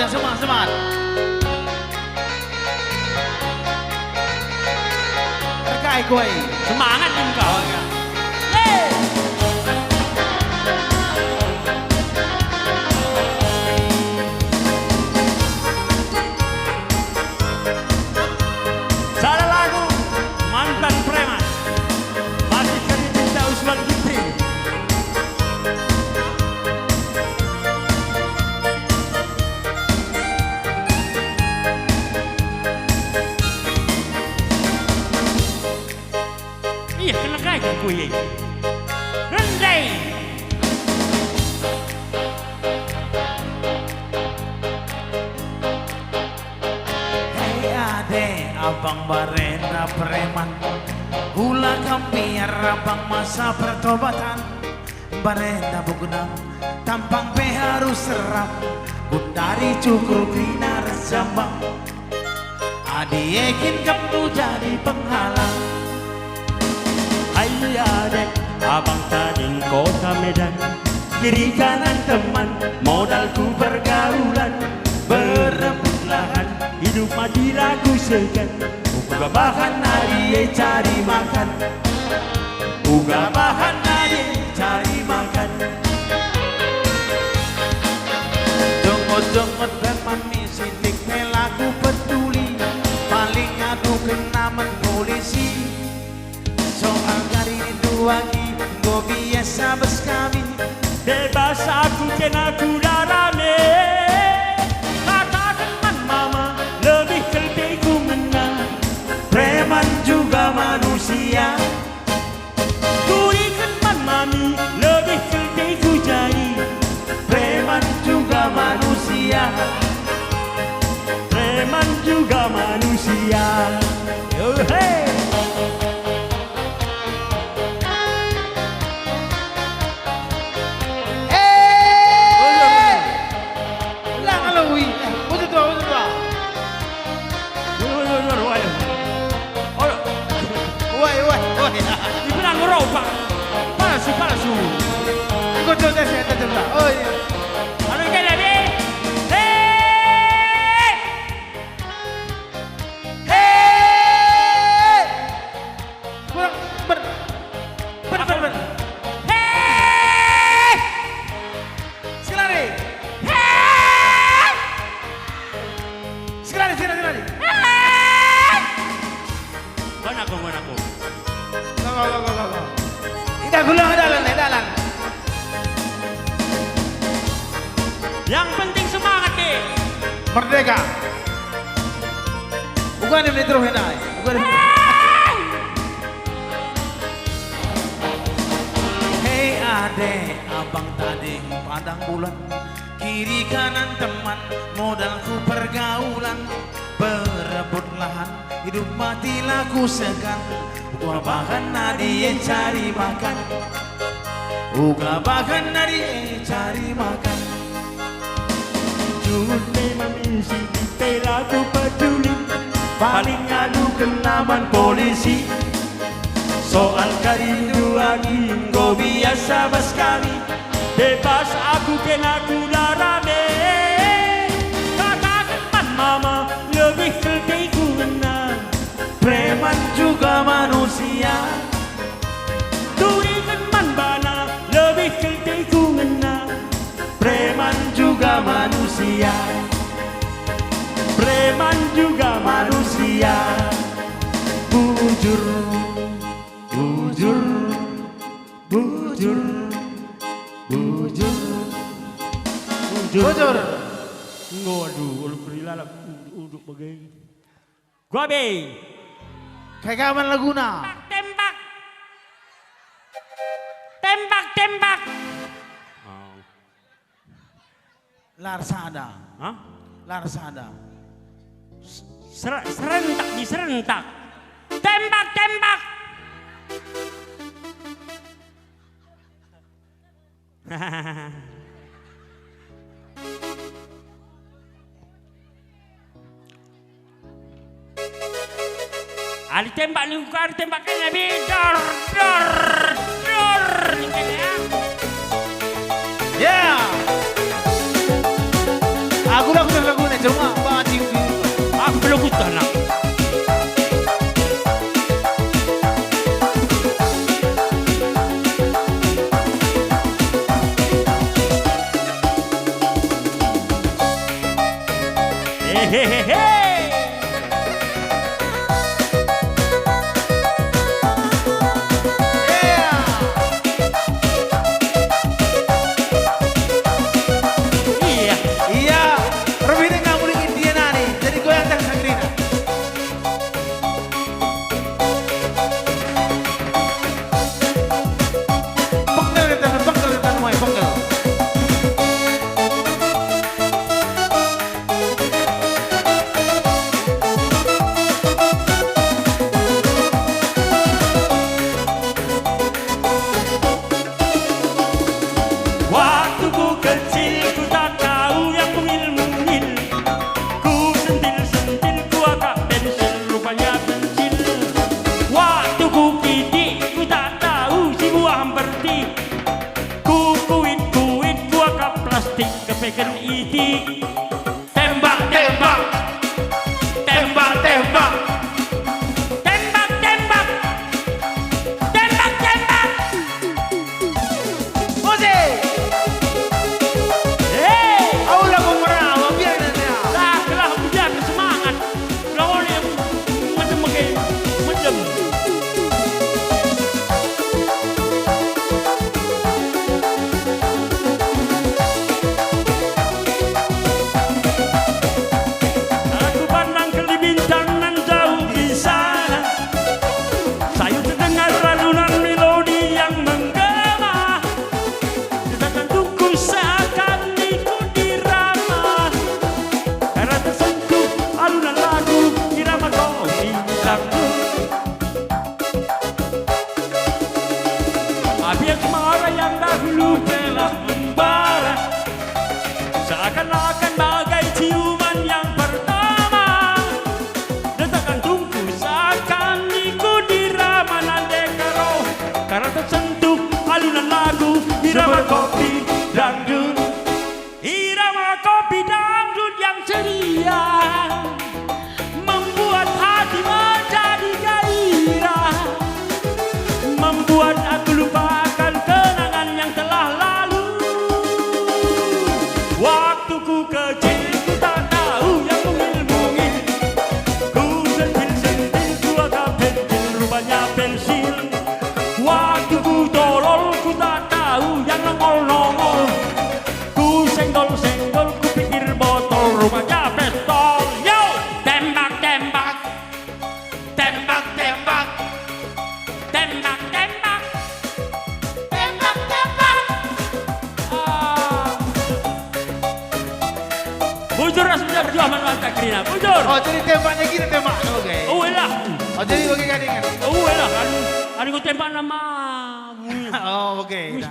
ya, semangat, semangat. Terkait kue. Semangat engkau. Salah lagu mantan preman. Masih cari cinta Usman Gitri. Iya, kena kaya kuye. Rendai. Hei ade, abang barena preman. Hula kampiar abang masa pertobatan. Barena bugunang, tampang pe harus serap. Gundari cukur binar jambang. Adi yakin kamu jadi penghalang. Hai adek, abang tading kota Medan. Kiri kanan teman, modalku pergaulan. Berebut lahan, hidup mati laku segan. Uga bahan nadi cari makan. Uga bahan nadi cari makan. Jongot-jongot bermami sidik melaku peduli. Paling aku kena polisi. Soal dari itu lagi, gue biasa bersekami. Bebas aku kena kuda rame. Kata teman mama, lebih kelbeku menang. Preman juga manusia. Kuri teman mami, lebih kelbeku jadi. Preman juga manusia. Preman juga manusia. Oh, hey. Dibilang ngerobak. Palsu. Ikut contoh saya tetap. Oh iya. Ano ka na, be? Hei! Kurang ber. Hey! Sekali. Hey! Sekali. Hey! Mana ko? Go. Tidak gulang dalan. Yang penting semangat, be. Merdeka. Bukan di metro henai. Hei ade, abang tadi padang bulan. Kiri kanan teman, modalku pergaulan. Berebut lahan, hidup mati laku segan. Uga bahan nadi cari makan. Uga bahan nadi cari makan. Jungun memang isi perilaku peduli. Paling adu kenaman polisi. Soal karindu lagi, go biasa sekali. Bebas aku kena kuda rame. Kata teman mama, lebih kelbeku menang. Preman juga manusia. Duri teman bana, lebih kelbeku menang. Preman juga manusia. Preman juga manusia. Bujur. Waduh, kalau perilaku uduk begini. Gua be. Kayak kapan laguna? Tembak. Larsada. Hah? Larsada. Diserentak. Tembak. Ali tembak ni kau tembakkan Nabi dor. Yeah. Aku lagu Hehehe. Iya. Iya, Robin nggak boleh India nani, jadi goyang dan Sagrina. Penggal kita mulai penggal. Waktu ku kecil ku tak tahu yang mungil-mungil. Ku sentil-sentil ku agak pensil rupanya pensil. Waktu ku kidik ku tak tahu si buah berti. Ku kuit-kuit ku agak plastik kepekan iti. Tembak-tembak, tembak-tembak, tembak-tembak, tembak-tembak. Jose, Hei! aula kumurawa biar nanti. Lah, kelah hujan semangat. Lawan yang mendem pakai mendem. Aku pandang ke bintang nan jauh di sana. Saya terdengar radunan melodi yang menggema. Desakan tuku seakan ikuti irama. Karena tersentuh alunan lagu irama kopi dangdut. Api asmara yang dahulu telah membara, seakan-akan bagai ciuman yang pertama. Desakan tungku seakan ikuti irama nandekaro. Karena tersentuh alunan lagu irama kopi dangdut. Irama kopi dangdut yang ceria membuat hati menjadi gairah, membuat aku lupakan kenangan yang telah lalu. Waktu ku kecil ku tak tahu yang mungil-mungil. Ku sentil-sentil ku agak pentil rupanya pensil. Waktu ku tolol ku tak tahu yang nongol-nongol. Ku senggol-senggol ku pikir botol rupanya pistol. Yo! Tembak-tembak, tembak-tembak, tembak-tembak, tembak-tembak. Bujur rasanya berjuang melawan Sagrina. Bujur. Oh jadi tembaknya gini tembak oke. Oh elah. Oh jadi bagi gadingan. Oh elah. Kan ko tembak nama. Oh oke.